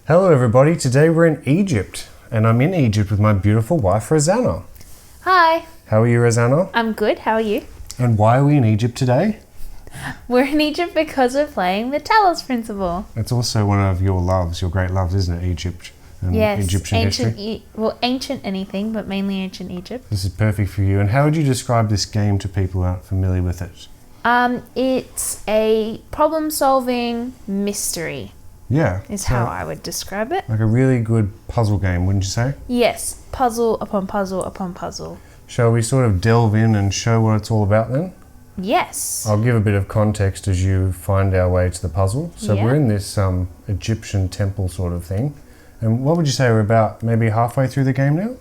Hello everybody, today we're in Egypt, and I'm in Egypt with my beautiful wife Rosana. Hi. How are you, Rosana? I'm good, how are you? And why are we in Egypt today? We're in Egypt because we're playing the Talos principle. It's also one of your loves, your great loves, isn't it, Egypt? And Yes, Egyptian history. ancient anything, but mainly ancient Egypt. This is perfect for you. And how would you describe this game to people who aren't familiar with it? It's a problem-solving mystery. Yeah. Is how I would describe it. Like a really good puzzle game, wouldn't you say? Yes, puzzle upon puzzle upon puzzle. Shall we sort of delve in and show what it's all about then? Yes. I'll give a bit of context as you find our way to the puzzle. So Yeah. we're in this Egyptian temple sort of thing. And what would you say we're about maybe halfway through the game now?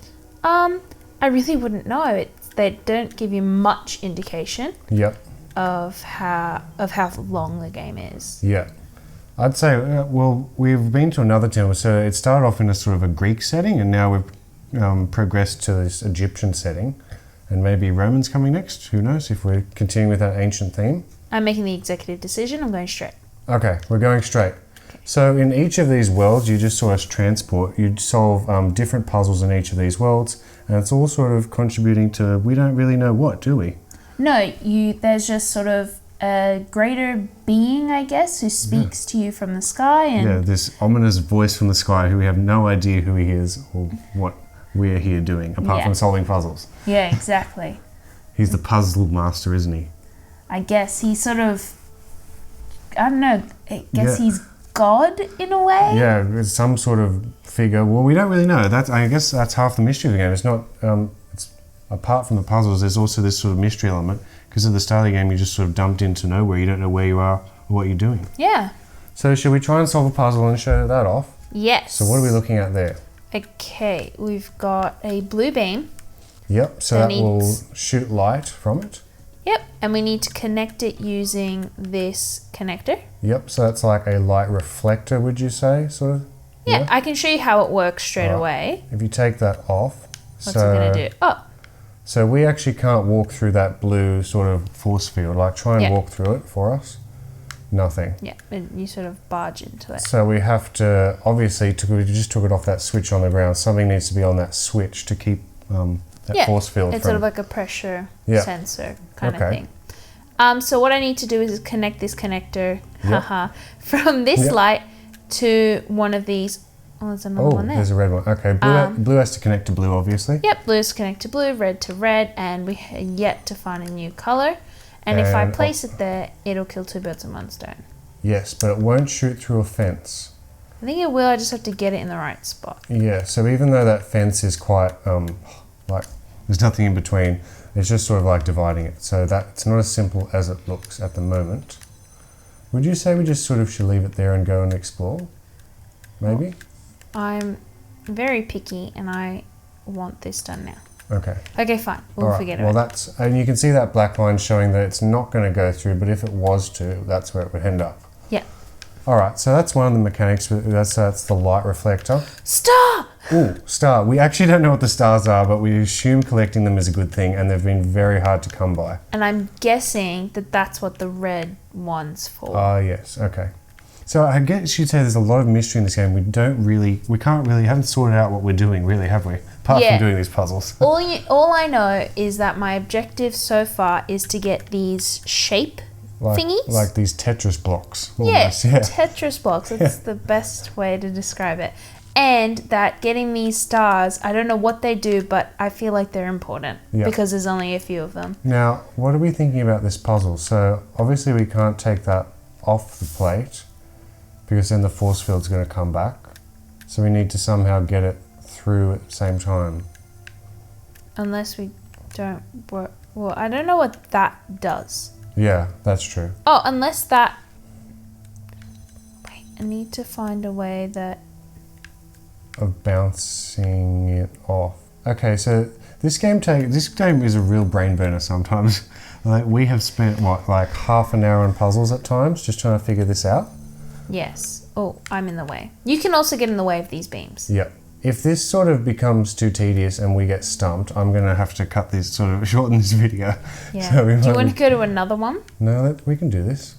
I really wouldn't know. They don't give you much indication Yep. of how long the game is. Yeah. I'd say, well, we've been to another temple. So it started off in a sort of a Greek setting, and now we've progressed to this Egyptian setting. And maybe Romans coming next. Who knows if we're continuing with that ancient theme. I'm making the executive decision. I'm going straight. Okay, we're going straight. So in each of these worlds, you just sort of transport, you solve different puzzles in each of these worlds, and it's all sort of contributing to, we don't really know what, do we? No, there's just sort of a greater being, I guess, who speaks to you from the sky. And Yeah, this ominous voice from the sky who we have no idea who he is or what we're here doing, apart from solving puzzles. Yeah, exactly. He's the puzzle master, isn't he? I guess he's sort of, I don't know, he's God in a way? Yeah, it's some sort of figure. Well, we don't really know. I guess that's half the mystery of the game. It's not, it's apart from the puzzles, there's also this sort of mystery element, because at the start of the game, you're just sort of dumped into nowhere. You don't know where you are or what you're doing. Yeah. So should we try and solve a puzzle and show that off? Yes. So what are we looking at there? Okay, we've got a blue beam. Yep, so that will shoot light from it. Yep, and we need to connect it using this connector. Yep, so that's like a light reflector, would you say, sort of? Yeah, I can show you how it works straight away. If you take that off. What's it going to do? Oh. So we actually can't walk through that blue sort of force field. Like try and walk through it for us. Nothing. Yeah, and you sort of barge into it. So we have to, obviously, we just took it off that switch on the ground. Something needs to be on that switch to keep that force field it's sort of like a pressure sensor kind of thing. So what I need to do is connect this connector from this light to one of these. Oh, there's another one there. There's a red one. Okay, blue has to connect to blue, obviously. Yep, blue has to connect to blue, red to red, and we are yet to find a new color. And if I place it there, it'll kill two birds with one stone. Yes, but it won't shoot through a fence. I think it will, I just have to get it in the right spot. Yeah, so even though that fence is quite, like, there's nothing in between, it's just sort of like dividing it. So it's not as simple as it looks at the moment. Would you say we just sort of should leave it there and go and explore? Maybe? I'm very picky and I want this done now. Okay. Okay, fine. We'll forget well, about it. And you can see that black line showing that it's not going to go through, but if it was to, that's where it would end up. Yeah. All right, so that's one of the mechanics. That's the light reflector. Star! Ooh, star. We actually don't know what the stars are, but we assume collecting them is a good thing, and they've been very hard to come by. And I'm guessing that that's what the red one's for. Yes, okay. So I guess you'd say there's a lot of mystery in this game. Haven't sorted out what we're doing, really, have we? Apart from doing these puzzles. All I know is that my objective so far is to get these shape thingies. Like these Tetris blocks. Almost. Yeah, Tetris blocks. That's the best way to describe it. And that getting these stars, I don't know what they do, but I feel like they're important because there's only a few of them. Now, what are we thinking about this puzzle? So obviously we can't take that off the plate because then the force field's going to come back. So we need to somehow get it through at the same time. Unless we don't work. Well, I don't know what that does. Yeah, that's true. Oh, unless that... Wait, I need to find a way that... Of bouncing it off. Okay, so this game is a real brain burner sometimes. Like we have spent like half an hour on puzzles at times just trying to figure this out. Yes. Oh, I'm in the way. You can also get in the way of these beams. Yep. If this sort of becomes too tedious and we get stumped, I'm going to have to cut this, sort of shorten this video. Yeah. So do you want to go to another one? No, we can do this.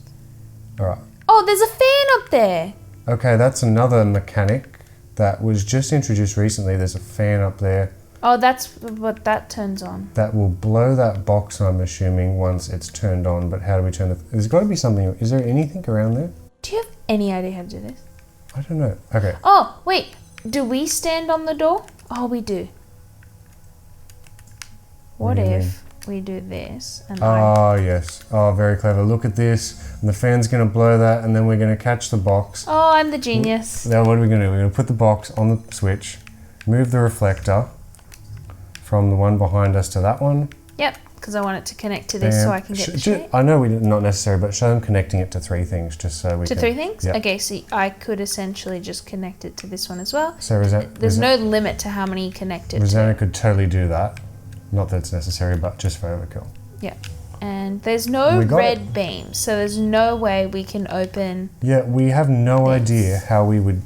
All right. Oh, there's a fan up there. Okay, that's another mechanic. that was just introduced recently. There's a fan up there. Oh, that's what that turns on. That will blow that box, I'm assuming, once it's turned on. But how do we turn the... There's got to be something... Is there anything around there? Do you have any idea how to do this? I don't know. Okay. Oh, wait. Do we stand on the door? Oh, we do. What if we do this? And oh, yes. Oh, very clever. Look at this. And the fan's going to blow that, and then we're going to catch the box. Oh, I'm the genius. Now, what are we going to do? We're going to put the box on the switch, move the reflector from the one behind us to that one. Yep, because I want it to connect to this so I can get the shape. I know not necessary, but show them connecting it to 3 things just so we can... To 3 things? Yep. Okay, so I could essentially just connect it to this one as well. So there's no limit to how many you connect it Rosana to. could totally do that. Not that it's necessary, but just for overkill. Yeah. And there's no red beam, so there's no way we can open... Yeah, we have no idea how we would...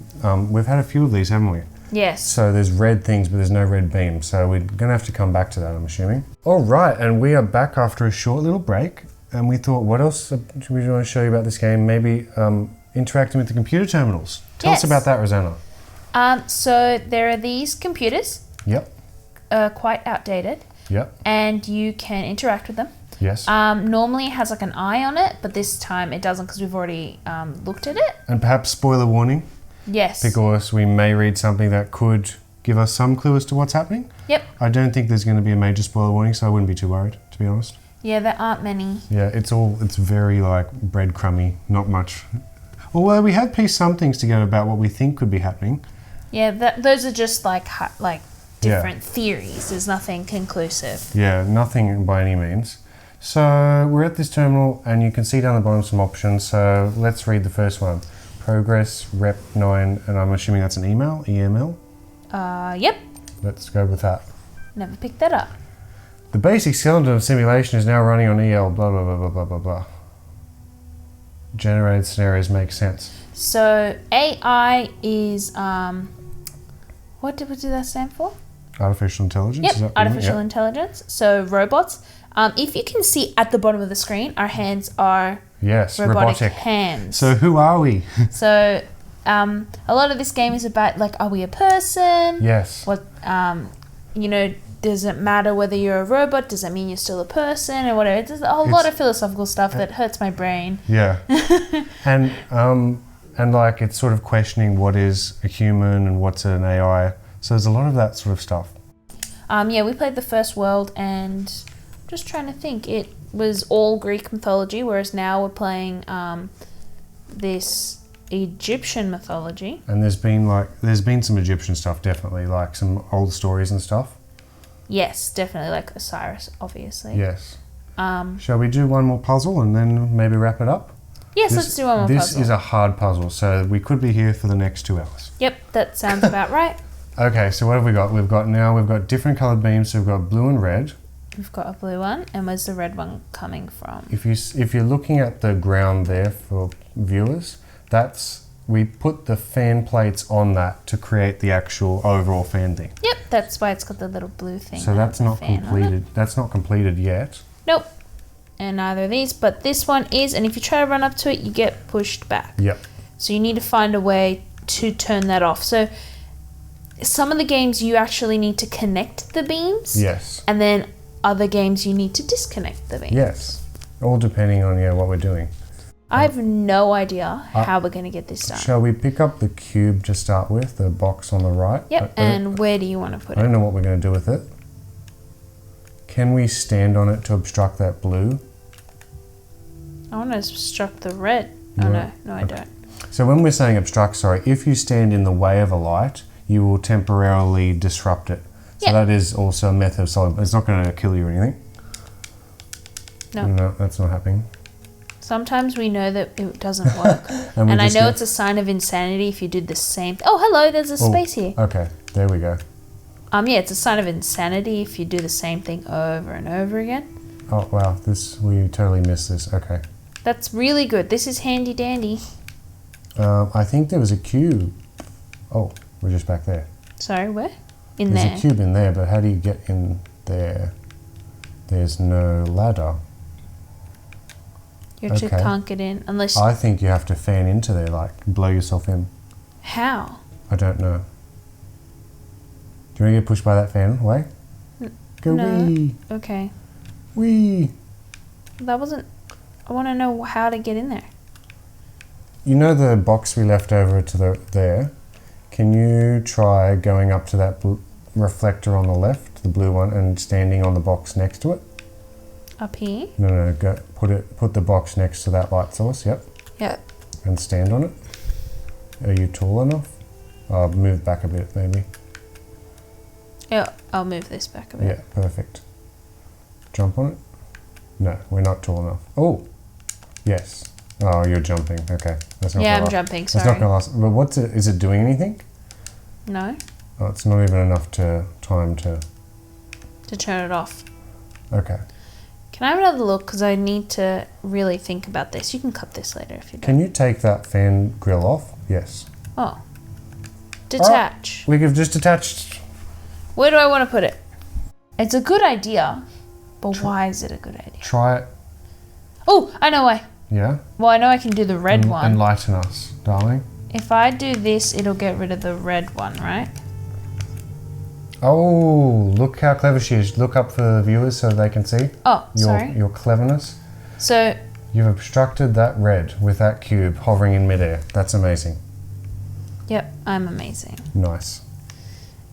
we've had a few of these, haven't we? Yes. So there's red things, but there's no red beam. So we're going to have to come back to that, I'm assuming. All right, and we are back after a short little break. And we thought, what else do we want to show you about this game? Maybe interacting with the computer terminals. Tell us about that, Rosana. So there are these computers. Yep. Quite outdated. Yep. And you can interact with them. Yes. Normally it has like an eye on it, but this time it doesn't because we've already looked at it. And perhaps spoiler warning. Yes. Because we may read something that could give us some clue as to what's happening. Yep. I don't think there's going to be a major spoiler warning, so I wouldn't be too worried, to be honest. Yeah, there aren't many. Yeah, it's very like breadcrumby, not much. Although we have pieced some things together about what we think could be happening. Yeah, those are just like different theories. There's nothing conclusive. Yeah, nothing by any means. So we're at this terminal and you can see down the bottom some options. So let's read the first one. Progress, rep 9, and I'm assuming that's an email, EML? Yep. Let's go with that. Never picked that up. The basic skeleton of simulation is now running on EL, blah, blah, blah, blah, blah, blah, blah. Generated scenarios make sense. So AI is, what did that stand for? Artificial intelligence? Yep, Is that artificial intelligence. So robots. If you can see at the bottom of the screen, our hands are robotic hands. So who are we? So a lot of this game is about like, are we a person? Yes. What does it matter whether you're a robot? Does that mean you're still a person or whatever? There's a whole lot of philosophical stuff that hurts my brain. Yeah. and like it's sort of questioning what is a human and what's an AI. So there's a lot of that sort of stuff. We played the first world and just trying to think. It was all Greek mythology, whereas now we're playing this Egyptian mythology. And there's been some Egyptian stuff, definitely, like some old stories and stuff. Yes, definitely, like Osiris, obviously. Yes. Shall we do one more puzzle and then maybe wrap it up? Yes, let's do one more puzzle. This is a hard puzzle, so we could be here for the next 2 hours. Yep, that sounds about right. Okay, so what have we got? We've got different coloured beams, so we've got blue and red. We've got a blue one, and where's the red one coming from? If you're looking at the ground there for viewers, we put the fan plates on that to create the actual overall fan thing. Yep, that's why it's got the little blue thing. So that's not completed. That's not completed yet. Nope. And neither of these, but this one is, and if you try to run up to it, you get pushed back. Yep. So you need to find a way to turn that off. So some of the games you actually need to connect the beams. Yes. And then other games you need to disconnect the beams. Yes. All depending on what we're doing. I have no idea how we're going to get this done. Shall we pick up the cube to start with, the box on the right? Yep, and where do you want to put it? I don't know what we're going to do with it. Can we stand on it to obstruct that blue? I want to obstruct the red. Oh, no, I don't. So when we're saying obstruct, if you stand in the way of a light, you will temporarily disrupt it. So that is also a method of solving. It's not going to kill you or anything. No, that's not happening. Sometimes we know that it doesn't work. and I know it's a sign of insanity if you do the same... Oh, hello, there's a space here. Okay, there we go. It's a sign of insanity if you do the same thing over and over again. Oh, wow, we totally missed this. Okay. That's really good. This is handy dandy. I think there was a cube. Oh, we're just back there. Sorry, where? There's a cube in there, but how do you get in there? There's no ladder. You actually can't get in unless... I think you have to fan into there, like blow yourself in. How? I don't know. Do you want to get pushed by that fan? Away? Go No. wee. Okay. Wee. That wasn't... I want to know how to get in there. You know the box we left over to there? Can you try going up to that reflector on the left, the blue one, and standing on the box next to it? Up here? No, go put the box next to that light source, yep. Yep. And stand on it. Are you tall enough? I'll move back a bit, maybe. Yeah, I'll move this back a bit. Yeah, perfect. Jump on it? No, we're not tall enough. Oh, yes. Oh, you're jumping. Okay, that's not. Yeah, gonna I'm last. jumping. It's Sorry. not gonna last. But what's it? Is it doing anything? No. Oh, it's not even enough time to. To turn it off. Okay. Can I have another look? Because I need to really think about this. You can cut this later if you don't. Can you take that fan grill off? Yes. Oh. Detach. We have just attached. Where do I want to put it? It's a good idea, but why is it a good idea? Try it. Oh, I know why. Yeah. Well, I know I can do the red one. Enlighten us, darling. If I do this, it'll get rid of the red one, right? Oh, look how clever she is. Look up for the viewers so they can see Oh, sorry. your cleverness. So, You've obstructed that red with that cube hovering in midair. That's amazing. yep, I'm amazing. Nice.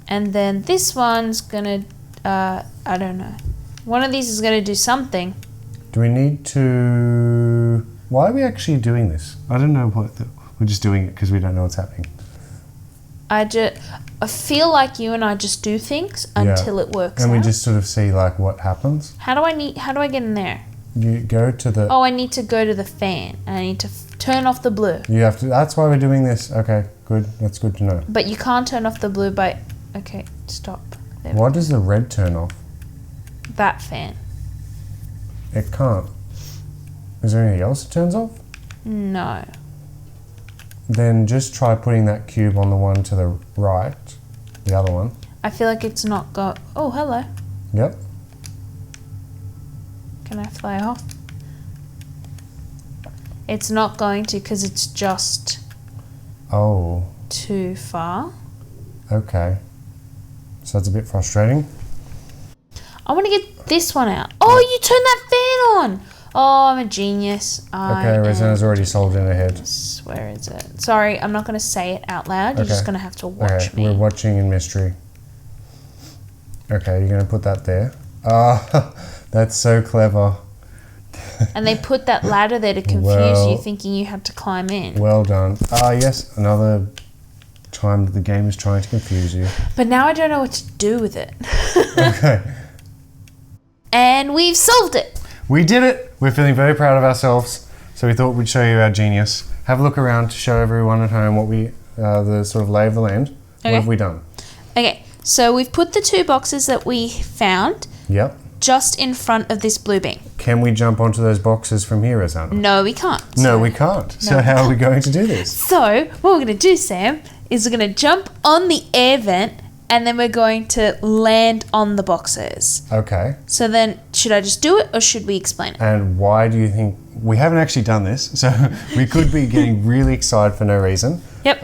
And then this one's gonna, I don't know. One of these is gonna do something. Do we need to... Why are we actually doing this? I don't know what... We're just doing it because we don't know what's happening. I feel like you and I just do things until it works And out. we just sort of see like what happens. How do I get in there? You go to the... Oh, I need to go to the fan and I need to turn off the blue. You have to... That's why we're doing this. Okay, good. That's good to know. But you can't turn off the blue by... Okay, stop. There. Why does the red turn off? That fan. It can't. Is there anything else that turns off? No. Then just try putting that cube on the one to the right. The other one. I feel like it's not got... Oh, hello. Yep. Can I fly off? It's not going to because it's just Oh, too far. okay. So that's a bit frustrating. I want to get this one out. Oh, you turned that fan on. Oh, I'm a genius. Okay, Rosana's already solved in her head. Where is it? Sorry, I'm not going to say it out loud. You're just going to have to watch me. We're watching in mystery. Okay, you're going to put that there. Ah, that's so clever. And they put that ladder there to confuse you, thinking you had to climb in. Well done. Ah, yes, another time that the game is trying to confuse you. But now I don't know what to do with it. Okay. And we've solved it. We did it. We're feeling very proud of ourselves. So we thought we'd show you our genius. Have a look around to show everyone at home what we, the sort of lay of the land. Okay. What have we done? Okay, so we've put the two boxes that we found Yep. just in front of this blue beam. Can we jump onto those boxes from here, Zana? No, we can't. No, we can't. So No. how are we going to do this? So what we're going to do, Sam, is we're going to jump on the air vent and then we're going to land on the boxes. Okay. So then, should I just do it or should we explain it? And why do you think... We haven't actually done this, so we could be getting really excited for no reason. Yep.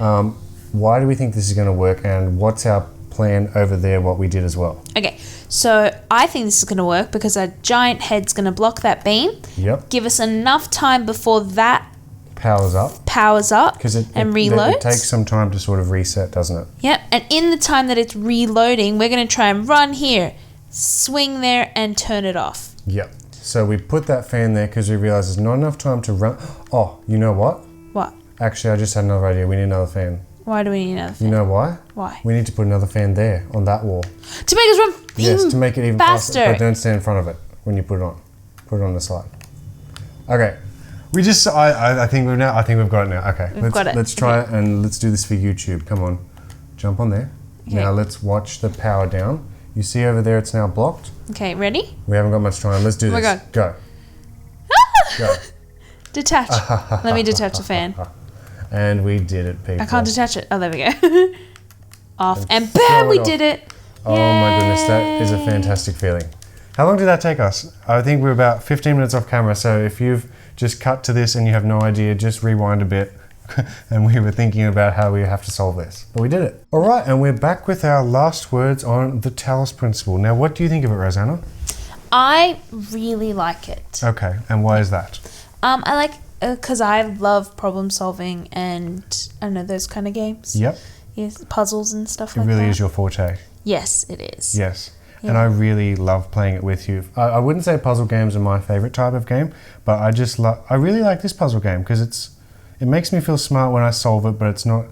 Why do we think this is going to work, and what's our plan over there, what we did as well? Okay, so I think this is going to work because our giant head's going to block that beam. Yep. Give us enough time before that Powers up. powers up Because and reloads. It takes some time to sort of reset, doesn't it? Yep, and in the time that it's reloading, we're going to try and run here, swing there, and turn it off. Yep. So we put that fan there because we realised there's not enough time to run. Oh, you know what? What? Actually, I just had another idea. We need another fan. Why do we need another fan? You know why? Why? We need to put another fan there on that wall. To make us run Yes, to make it even faster. faster. But don't stand in front of it when you put it on. Put it on the side. Okay. We just, I think we've got it now. Okay. We've got it. Let's try it and let's do this for YouTube. Come on. Jump on there. Okay. Now let's watch the power down. You see over there it's now blocked. Okay, ready? We haven't got much time. Let's do Oh my this. God. Go. Go. Detach. Let me detach the fan. And we did it, people. I can't detach it. Oh, there we go. Off. And throw bam, it we off. did it. Oh my goodness, that is a fantastic feeling. How long did that take us? I think we're about 15 minutes off camera, so if you've just cut to this and you have no idea, just rewind a bit and we were thinking about how we have to solve this. But we did it. All right, and we're back with our last words on the Talos principle. Now, what do you think of it, Rosana? I really like it. Okay, and why is that? I like because I love problem solving and I don't know those kind of games. Yep. Yes, puzzles and stuff It like that. really is your forte. Yes, it is. Yes. Yeah. And I really love playing it with you. I wouldn't say puzzle games are my favorite type of game, but I really like this puzzle game because it makes me feel smart when I solve it, but it's not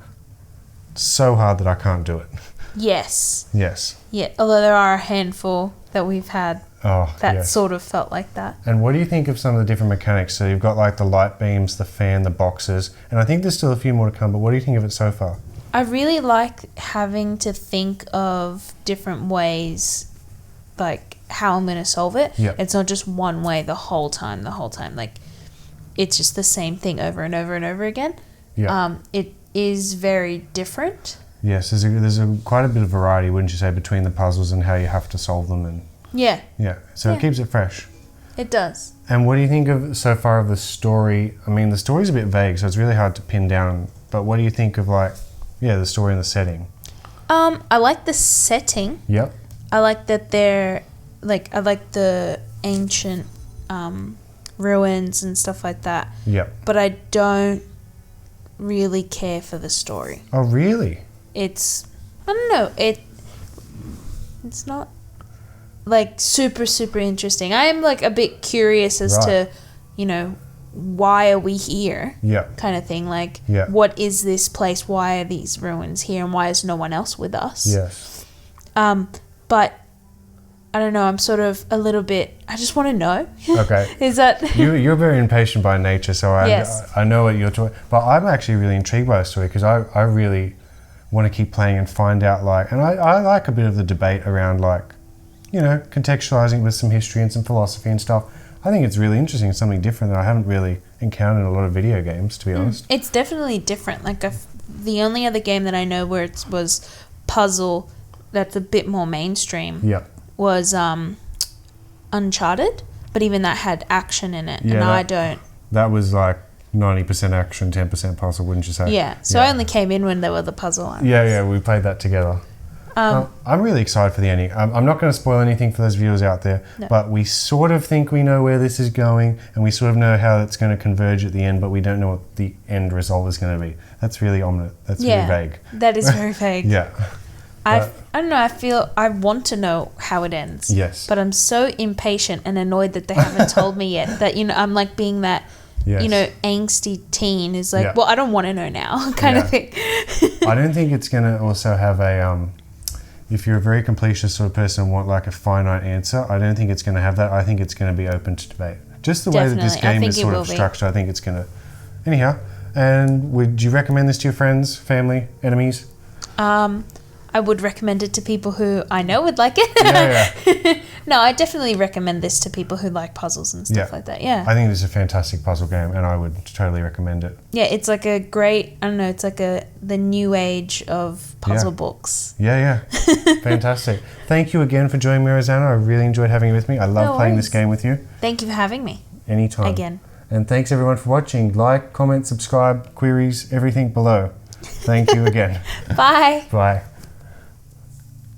so hard that I can't do it. Yes. Yes. Yeah, although there are a handful that we've had that yes. sort of felt like that. And what do you think of some of the different mechanics? So you've got like the light beams, the fan, the boxes, and I think there's still a few more to come, but what do you think of it so far? I really like having to think of different ways, like how I'm going to solve it. Yep. It's not just one way the whole time. Like, it's just the same thing over and over and over again. Yeah. It is very different. Yes, there's quite a bit of variety, wouldn't you say, between the puzzles and how you have to solve them. And Yeah, so it keeps it fresh. it does. And what do you think of so far of the story? I mean, the story's a bit vague, so it's really hard to pin down. But what do you think of the story and the setting? I like the setting. Yep. I like that they're I like the ancient ruins and stuff like that. Yep. But I don't really care for the story. Oh, really? It's I don't know, it's not like super interesting. I am like a bit curious as to, why are we here? Yeah. Kind of thing. Like, Yeah. what is this place? Why are these ruins here? And why is no one else with us? Yes. But I don't know. I'm sort of a little bit. I just want to know. Okay. Is that You're very impatient by nature, so Yes. I know what you're talking. But I'm actually really intrigued by the story because I really want to keep playing and find out and I like a bit of the debate around contextualizing with some history and some philosophy and stuff. I think it's really interesting. It's something different that I haven't really encountered in a lot of video games, to be honest. It's definitely different. Like the only other game that I know where it was puzzle that's a bit more mainstream. Yeah. Was Uncharted, but even that had action in it, and I don't. That was like 90% action, 10% puzzle, wouldn't you say? Yeah, so I only came in when there were the puzzle ones. Yeah, we played that together. I'm really excited for the ending. I'm not going to spoil anything for those viewers out there, but we sort of think we know where this is going, and we sort of know how it's going to converge at the end, but we don't know what the end result is going to be. That's really ominous. That's really vague. That is very vague. Yeah. I don't know, I feel I want to know how it ends. Yes. But I'm so impatient and annoyed that they haven't told me yet. That, I'm like being that, angsty teen is like, well, I don't want to know now kind of thing. I don't think it's going to also have if you're a very completionist sort of person and want like a finite answer, I don't think it's going to have that. I think it's going to be open to debate. Just the way that this game is sort of structured, I think it's going to... Anyhow, and would you recommend this to your friends, family, enemies? I would recommend it to people who I know would like it. Yeah. No, I definitely recommend this to people who like puzzles and stuff like that. Yeah. I think this is a fantastic puzzle game and I would totally recommend it. Yeah, it's like a great, I don't know, it's like the new age of puzzle books. Yeah. Fantastic. Thank you again for joining me, Rosana. I really enjoyed having you with me. I love playing this game with you. Thank you for having me. Anytime. Again. And thanks everyone for watching. Like, comment, subscribe, queries, everything below. Thank you again. Bye. Bye.